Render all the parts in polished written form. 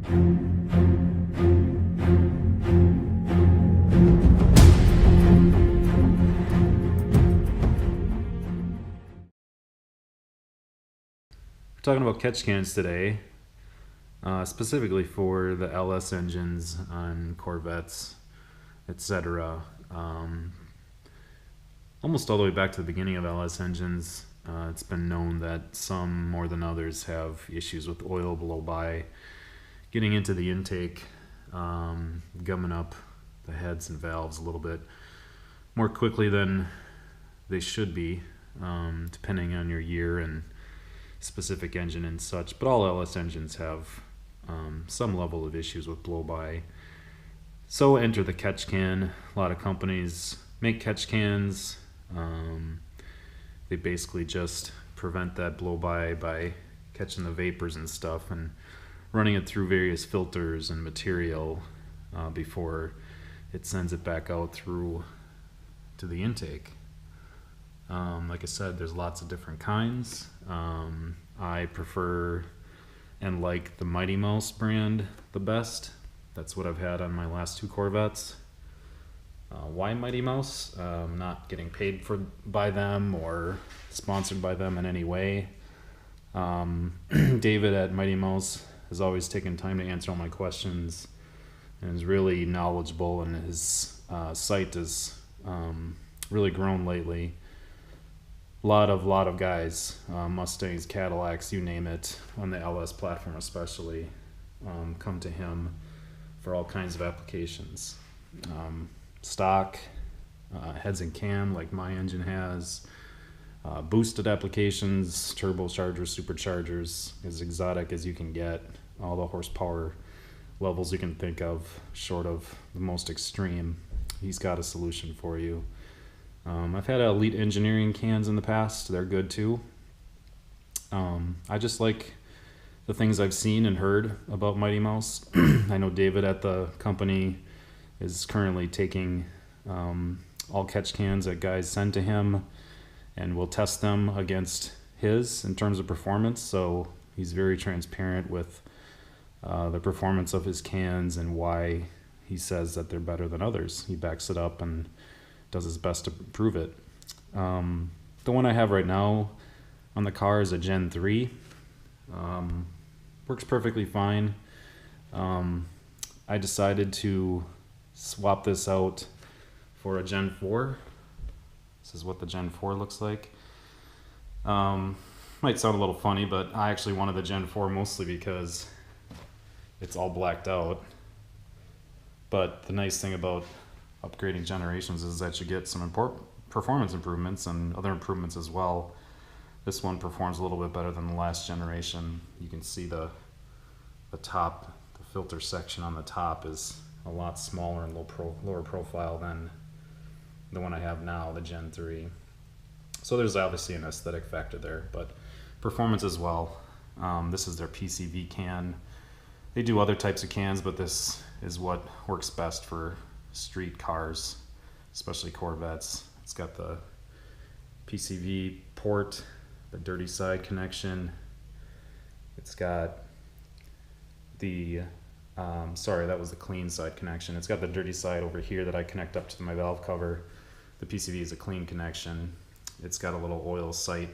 We're talking about catch cans today, specifically for the LS engines on Corvettes, etc. Almost all the way back to the beginning of LS engines, it's been known that some more than others have issues with oil blow by, getting into the intake, gumming up the heads and valves a little bit more quickly than they should be, depending on your year and specific engine and such. But all LS engines have some level of issues with blow by. So enter the catch can. A lot of companies make catch cans. They basically just prevent that blow by catching the vapors and stuff and running it through various filters and material before it sends it back out through to the intake. Like I said, there's lots of different kinds. I prefer and like the Mighty Mouse brand the best. That's what I've had on my last two Corvettes. Why Mighty Mouse? I'm not getting paid by them or sponsored by them in any way. David at Mighty Mouse has always taken time to answer all my questions and is really knowledgeable, and his site has really grown lately. A lot of guys, Mustangs, Cadillacs, you name it, on the LS platform especially, come to him for all kinds of applications. Stock, heads and cam like my engine has, boosted applications, turbochargers, superchargers, as exotic as you can get, all the horsepower levels you can think of, short of the most extreme. He's got a solution for you. I've had Elite Engineering cans in the past. They're good too. I just like the things I've seen and heard about Mighty Mouse. I know David at the company is currently taking all catch cans that guys send to him and will test them against his in terms of performance. So he's very transparent with the performance of his cans and why he says that they're better than others. He backs it up and does his best to prove it. The one I have right now on the car is a Gen 3. Works perfectly fine. I decided to swap this out for a Gen 4. This is what the Gen 4 looks like. Might sound a little funny, but I actually wanted the Gen 4 mostly because it's all blacked out. But the nice thing about upgrading generations is that you get some performance improvements and other improvements as well. This one performs a little bit better than the last generation. You can see the top, the filter section on the top is a lot smaller and lower profile than the one I have now, the Gen 3. So there's obviously an aesthetic factor there, but performance as well. This is their PCV can. They do other types of cans, but this is what works best for street cars, especially Corvettes. It's got the PCV port, the dirty side connection. It's got the sorry, that was the clean side connection. It's got the dirty side over here that I connect up to my valve cover. The PCV is a clean connection. It's got a little oil sight,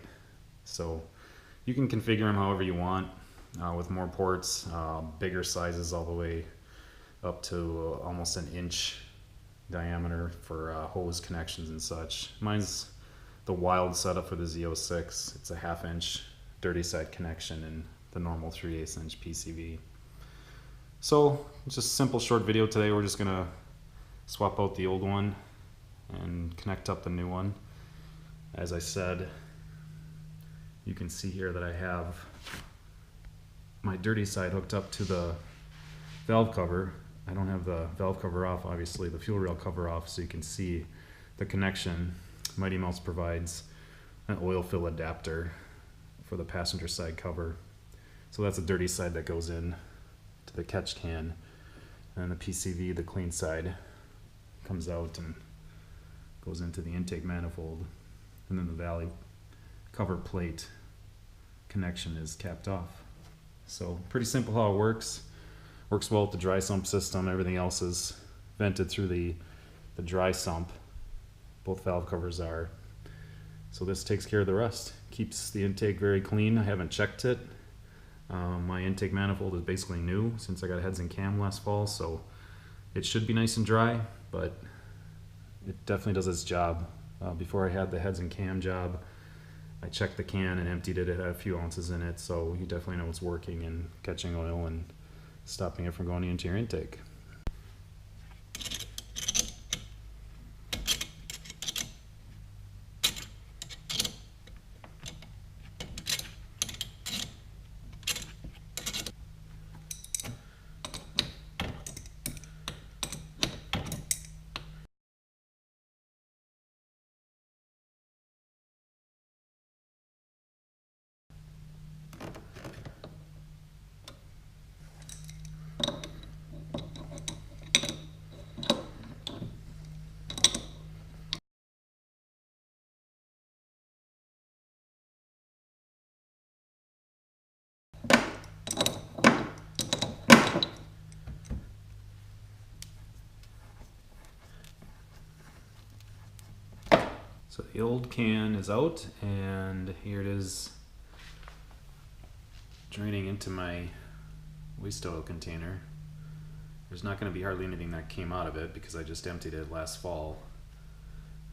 so you can configure them however you want, with more ports, bigger sizes all the way up to almost an inch diameter for hose connections and such. Mine's the wild setup for the Z06. It's a 1/2 inch dirty side connection and the normal 3/8 inch PCV. So just a simple short video today. We're just gonna swap out the old one and connect up the new one. As I said, you can see here that I have my dirty side hooked up to the valve cover. I don't have the valve cover off, obviously, the fuel rail cover off, so you can see the connection. Mighty Mouse provides an oil fill adapter for the passenger side cover. So that's a dirty side that goes in to the catch can, and the PCV, the clean side, comes out and goes into the intake manifold, and then the valley cover plate connection is capped off. So pretty simple how it works. Works well with the dry sump system. Everything else is vented through the dry sump. Both valve covers are. So this takes care of the rest. Keeps the intake very clean. I haven't checked it. My intake manifold is basically new since I got a heads and cam last fall, so it should be nice and dry, but it definitely does its job. Before I had the heads and cam job, I checked the can and emptied it. It had a few ounces in it, so you definitely know it's working and catching oil and stopping it from going into your intake. So the old can is out, and here it is draining into my waste oil container. There's not going to be hardly anything that came out of it because I just emptied it last fall.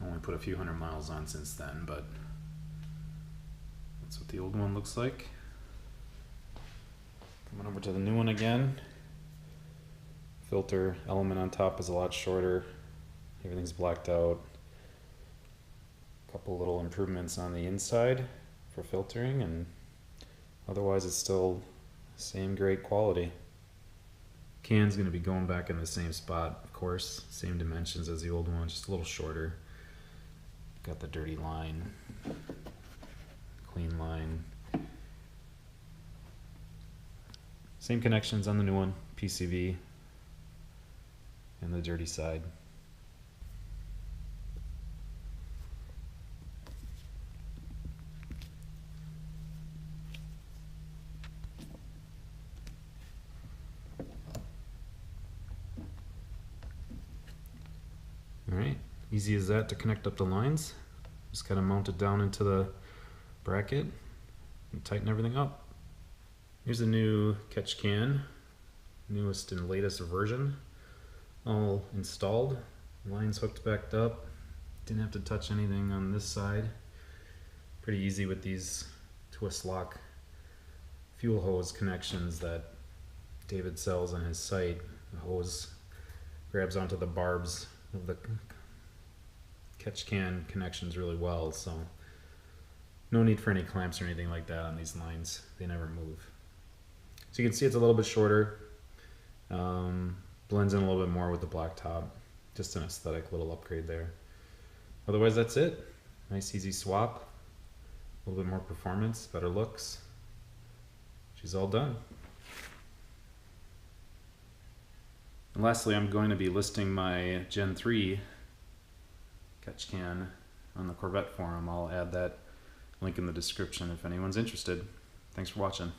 I only put a few hundred miles on since then, but that's what the old one looks like. Coming over to the new one again. Filter element on top is a lot shorter. Everything's blacked out. Couple little improvements on the inside for filtering, and otherwise it's still same great quality. Can's going to be going back in the same spot, of course, same dimensions as the old one, just a little shorter. Got the dirty line, clean line. Same connections on the new one, PCV, and the dirty side. Alright, easy as that to connect up the lines. Just gotta mount it down into the bracket and tighten everything up. Here's a new catch can, newest and latest version, all installed. Lines hooked back up. Didn't have to touch anything on this side. Pretty easy with these twist lock fuel hose connections that David sells on his site. The hose grabs onto the barbs of the catch can connections really well, so no need for any clamps or anything like that on these lines. They never move. So you can see it's a little bit shorter, blends in a little bit more with the black top. Just an aesthetic little upgrade there. Otherwise that's it. Nice easy swap, a little bit more performance, better looks. She's all done. And lastly, I'm going to be listing my Gen 3 catch can on the Corvette forum. I'll add that link in the description if anyone's interested. Thanks for watching.